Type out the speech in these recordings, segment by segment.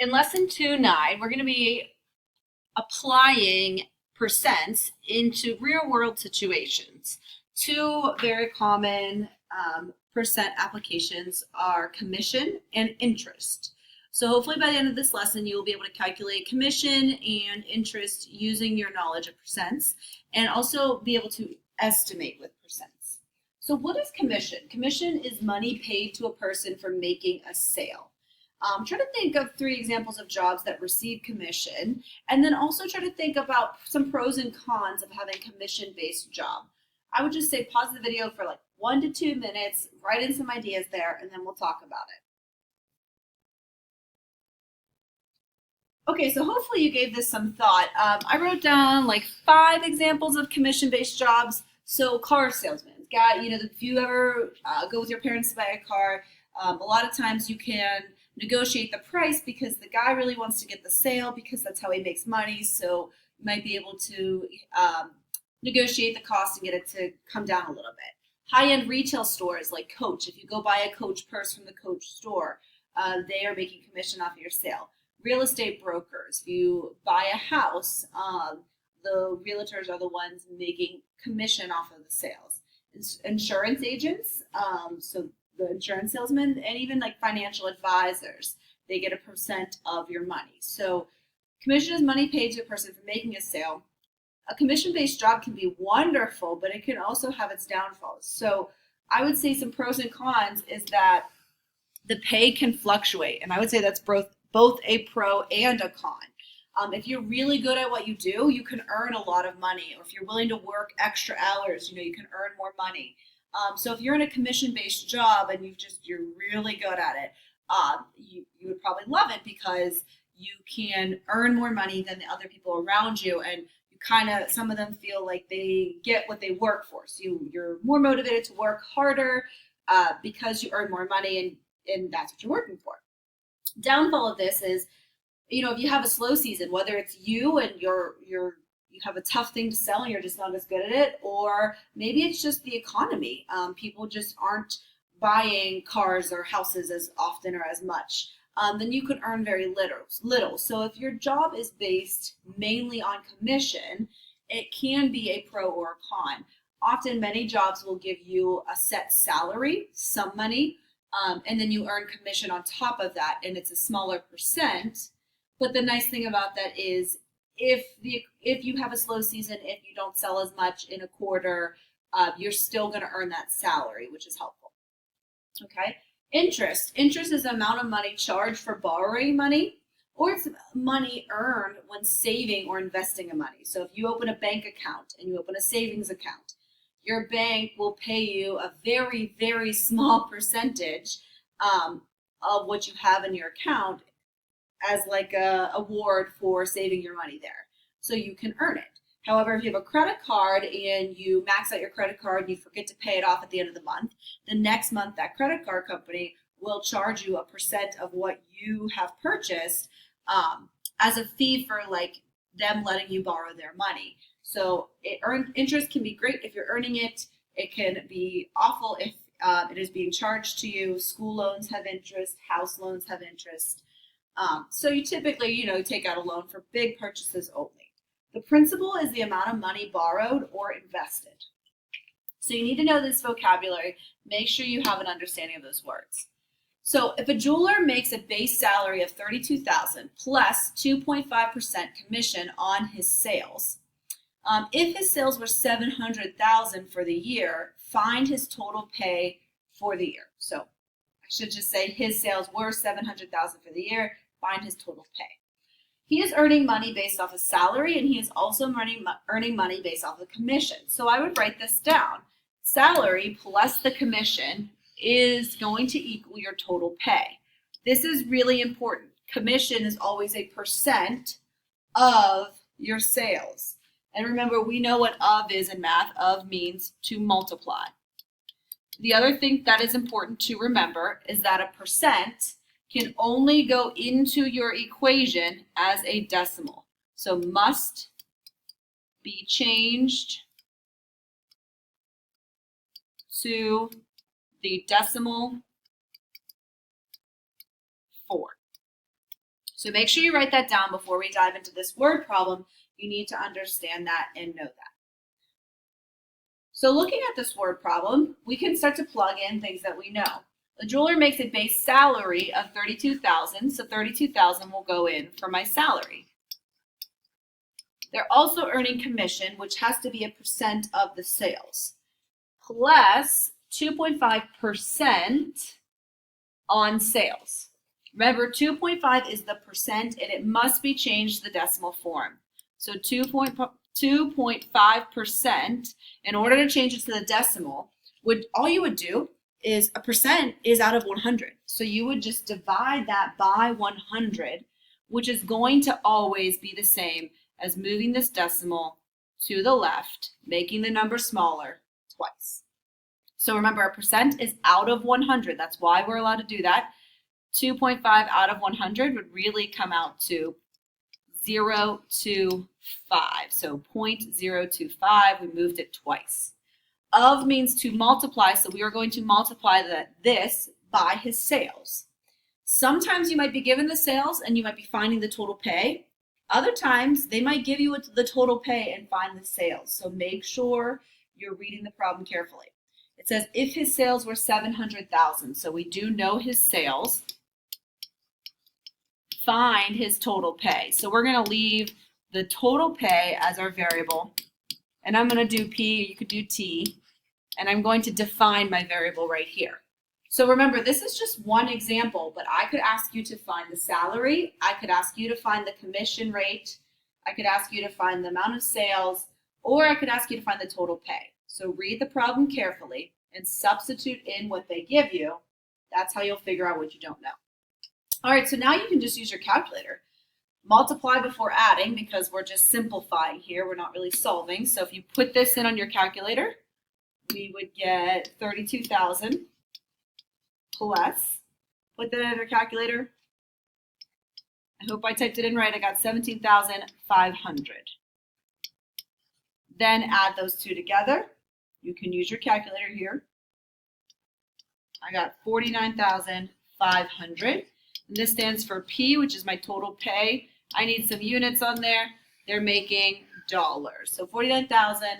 In lesson 2.9, we're going to be applying percents into real world situations. Two very common percent applications are commission and interest. So hopefully by the end of this lesson, you will be able to calculate commission and interest using your knowledge of percents and also be able to estimate with percents. So what is commission? Commission is money paid to a person for making a sale. Try to think of 3 examples of jobs that receive commission, and then also try to think about some pros and cons of having a commission-based job. I would just say pause the video for like 1 to 2 minutes, write in some ideas there, and then we'll talk about it. Okay, so hopefully you gave this some thought. I wrote down like 5 examples of commission-based jobs. So car salesman, if you ever go with your parents to buy a car, a lot of times you can negotiate the price because the guy really wants to get the sale because that's how he makes money. So you might be able to negotiate the cost and get it to come down a little bit. High-end retail stores like Coach, if you go buy a Coach purse from the Coach store, they are making commission off of your sale. Real estate brokers, if you buy a house, the realtors are the ones making commission off of the sales. Insurance agents, so the insurance salesmen, and even like financial advisors, they get a percent of your money. So commission is money paid to a person for making a sale. A commission-based job can be wonderful, but it can also have its downfalls. So I would say some pros and cons is that the pay can fluctuate, and I would say that's both a pro and a con. If you're really good at what you do, you can earn a lot of money, or if you're willing to work extra hours, you can earn more money. So if you're in a commission-based job and you're really good at it, you would probably love it because you can earn more money than the other people around you, and some of them feel like they get what they work for. So you're more motivated to work harder because you earn more money, and that's what you're working for. Downfall of this is, if you have a slow season, whether it's you and you have a tough thing to sell and you're just not as good at it, or maybe it's just the economy. People just aren't buying cars or houses as often or as much. Then you could earn very little. So if your job is based mainly on commission, it can be a pro or a con. Often many jobs will give you a set salary, some money, and then you earn commission on top of that, and it's a smaller percent. But the nice thing about that is if you have a slow season, if you don't sell as much in a quarter, you're still going to earn that salary, which is helpful. Okay. Interest is the amount of money charged for borrowing money, or it's money earned when saving or investing in money. So if you open a bank account and you open a savings account, your bank will pay you a very, very small percentage of what you have in your account as like a award for saving your money there. So you can earn it. However, if you have a credit card and you max out your credit card and you forget to pay it off at the end of the month, the next month that credit card company will charge you a percent of what you have purchased as a fee for like them letting you borrow their money. So interest can be great if you're earning it. It can be awful if it is being charged to you. School loans have interest, house loans have interest. So you typically, take out a loan for big purchases only. The principal is the amount of money borrowed or invested. So you need to know this vocabulary. Make sure you have an understanding of those words. So if a jeweler makes a base salary of $32,000 plus 2.5% commission on his sales, if his sales were $700,000 for the year, find his total pay for the year. So I should just say his sales were $700,000 for the year, find his total pay. He is earning money based off of salary, and he is also earning money based off of commission. So I would write this down. Salary plus the commission is going to equal your total pay. This is really important. Commission is always a percent of your sales. And remember, we know what of is in math. Of means to multiply. The other thing that is important to remember is that a percent can only go into your equation as a decimal. So must be changed to the decimal 4. So make sure you write that down before we dive into this word problem. You need to understand that and know that. So looking at this word problem, we can start to plug in things that we know. The jeweler makes a base salary of $32,000, so $32,000 will go in for my salary. They're also earning commission, which has to be a percent of the sales, plus 2.5% on sales. Remember, 2.5 is the percent, and it must be changed to the decimal form. So 2.5%, in order to change it to the decimal, all you would do is a percent is out of 100. So you would just divide that by 100, which is going to always be the same as moving this decimal to the left, making the number smaller twice. So remember, a percent is out of 100. That's why we're allowed to do that. 2.5 out of 100 would really come out to 0.25. So 0.025, we moved it twice. Of means to multiply, so we are going to multiply this by his sales. Sometimes you might be given the sales and you might be finding the total pay. Other times they might give you the total pay and find the sales. So make sure you're reading the problem carefully. It says if his sales were 700,000, so we do know his sales. Find his total pay. So we're going to leave the total pay as our variable, and I'm going to do P, you could do T, and I'm going to define my variable right here. So remember, this is just one example, but I could ask you to find the salary, I could ask you to find the commission rate, I could ask you to find the amount of sales, or I could ask you to find the total pay. So read the problem carefully and substitute in what they give you. That's how you'll figure out what you don't know. All right, so now you can just use your calculator. Multiply before adding because we're just simplifying here. We're not really solving. So if you put this in on your calculator, we would get 32,000 plus, put that in your calculator. I hope I typed it in right. I got 17,500. Then add those two together. You can use your calculator here. I got 49,500. And this stands for P, which is my total pay. I need some units on there. They're making dollars. So $49,500.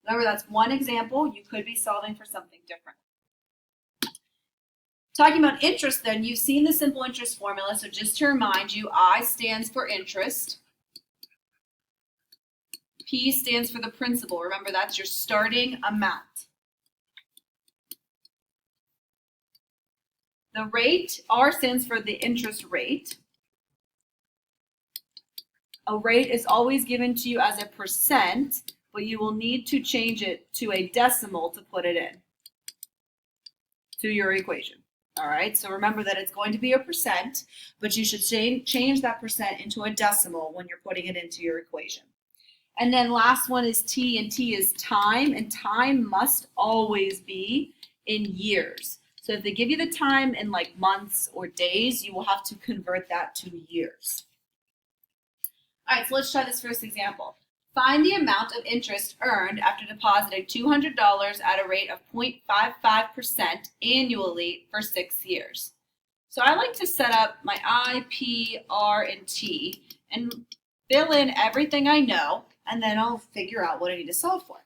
Remember, that's one example. You could be solving for something different. Talking about interest then, you've seen the simple interest formula. So just to remind you, I stands for interest. P stands for the principal. Remember, that's your starting amount. The rate, R stands for the interest rate. A rate is always given to you as a percent, but you will need to change it to a decimal to put it in to your equation. All right, so remember that it's going to be a percent, but you should change that percent into a decimal when you're putting it into your equation. And then last one is T, and T is time, and time must always be in years. So if they give you the time in like months or days, you will have to convert that to years. All right, so let's try this first example. Find the amount of interest earned after depositing $200 at a rate of 0.55% annually for 6 years. So I like to set up my I, P, R, and T and fill in everything I know, and then I'll figure out what I need to solve for.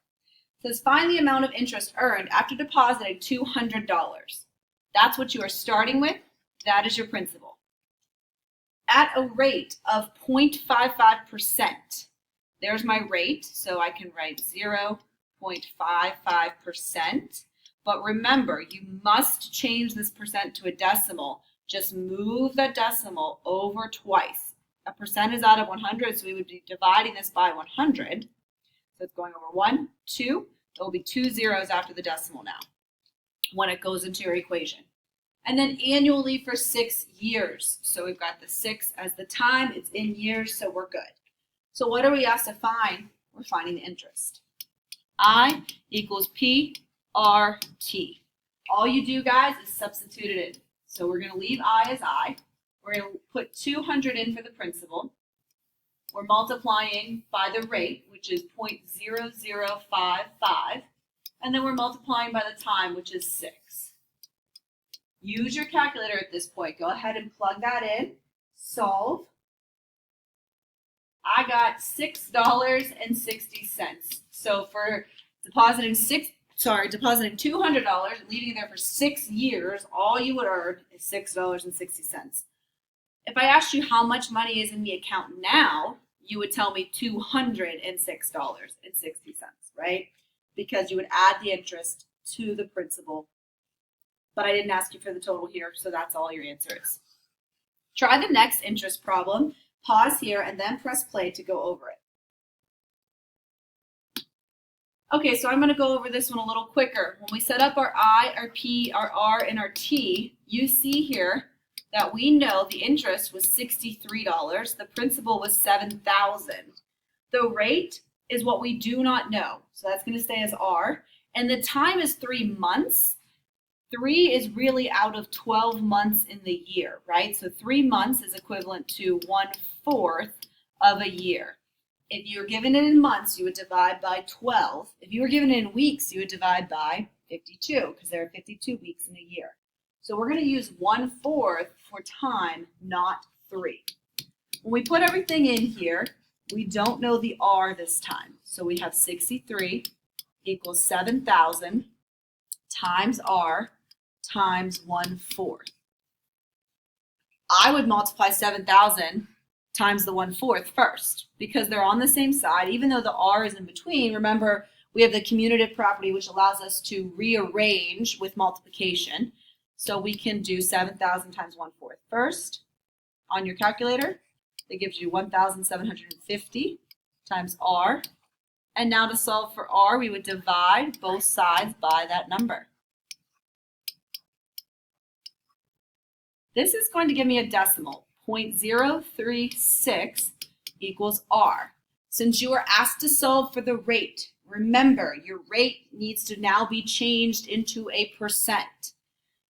It says find the amount of interest earned after depositing $200. That's what you are starting with. That is your principal. At a rate of 0.55%, there's my rate, so I can write 0.55%. But remember, you must change this percent to a decimal. Just move that decimal over twice. A percent is out of 100, so we would be dividing this by 100. So it's going over 1, 2. There will be 2 zeros after the decimal now when it goes into your equation. And then annually for 6 years. So we've got the 6 as the time. It's in years, so we're good. So what are we asked to find? We're finding the interest. I equals P, R, T. All you do, guys, is substitute it in. So we're going to leave I as I. We're going to put 200 in for the principal. We're multiplying by the rate, which is 0.0055. And then we're multiplying by the time, which is 6. use your calculator at this point. Go ahead and plug that in. Solve. I got $6.60. So for depositing $200 and leaving it there for 6 years, all you would earn is $6.60. If I asked you how much money is in the account now, you would tell me $206.60, right? Because you would add the interest to the principal. But I didn't ask you for the total here, so that's all your answer is. Try the next interest problem. Pause here and then press play to go over it. Okay, so I'm going to go over this one a little quicker. When we set up our I, our P, our R, and our T, you see here that we know the interest was $63. The principal was $7,000. The rate is what we do not know, so that's going to stay as R. And the time is 3 months. 3 is really out of 12 months in the year, right? So 3 months is equivalent to 1/4 of a year. If you were given it in months, you would divide by 12. If you were given it in weeks, you would divide by 52 because there are 52 weeks in a year. So we're going to use 1/4 for time, not 3. When we put everything in here, we don't know the R this time. So we have 63 equals 7,000 times R times 1/4. I would multiply 7,000 times the 1/4 first because they're on the same side. Even though the R is in between, remember we have the commutative property which allows us to rearrange with multiplication. So we can do 7,000 times 1/4 first on your calculator. That gives you 1,750 times R. And now to solve for R, we would divide both sides by that number. This is going to give me a decimal. 0.036 equals R. Since you are asked to solve for the rate, remember your rate needs to now be changed into a percent.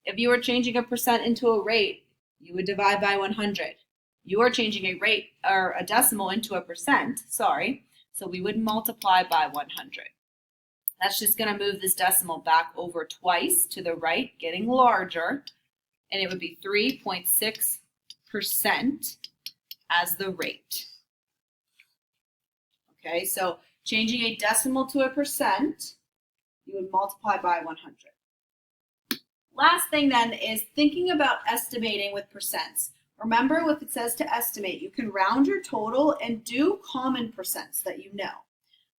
If you were changing a percent into a rate, you would divide by 100. You are changing a rate or a decimal into a percent, sorry, so we would multiply by 100. That's just going to move this decimal back over twice to the right, getting larger, and it would be 3.6% as the rate. Okay, so changing a decimal to a percent, you would multiply by 100. Last thing then is thinking about estimating with percents. Remember, if it says to estimate, you can round your total and do common percents that you know.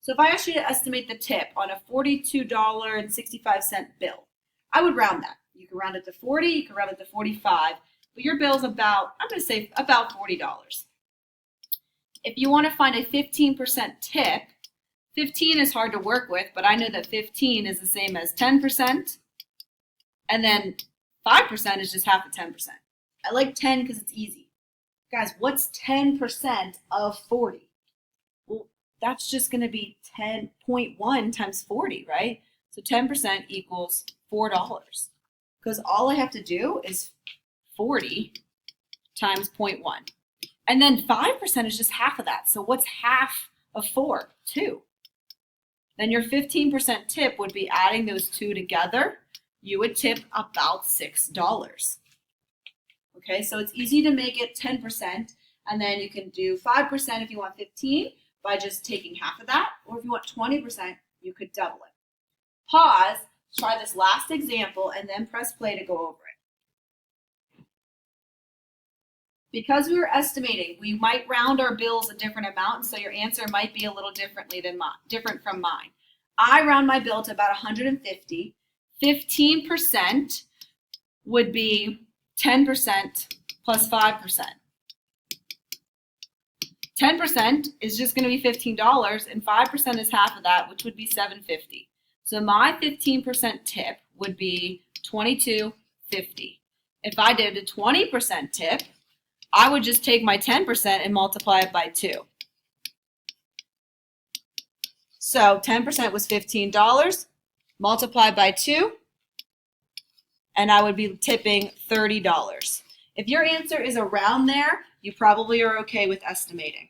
So if I asked you to estimate the tip on a $42.65 bill, I would round that. You can round it to 40, you can round it to 45, but your bill's about, I'm going to say about $40. If you want to find a 15% tip, 15 is hard to work with, but I know that 15 is the same as 10%, and then 5% is just half of 10%. I like 10 because it's easy. Guys, what's 10% of 40? Well, that's just going to be 10.1 times 40, right? So 10% equals $4. Because all I have to do is 40 times 0.1. And then 5% is just half of that. So what's half of 4? 2. Then your 15% tip would be adding those two together. You would tip about $6. Okay, so it's easy to make it 10%, and then you can do 5% if you want 15 by just taking half of that, or if you want 20%, you could double it. Pause, try this last example, and then press play to go over it. Because we were estimating, we might round our bills a different amount, and so your answer might be a little different from mine. I round my bill to about 150. 15% would be 10% plus 5%. 10% is just going to be $15, and 5% is half of that, which would be $7.50. So my 15% tip would be $22.50. If I did a 20% tip, I would just take my 10% and multiply it by 2. So 10% was $15, multiplied by 2, and I would be tipping $30. If your answer is around there, you probably are okay with estimating.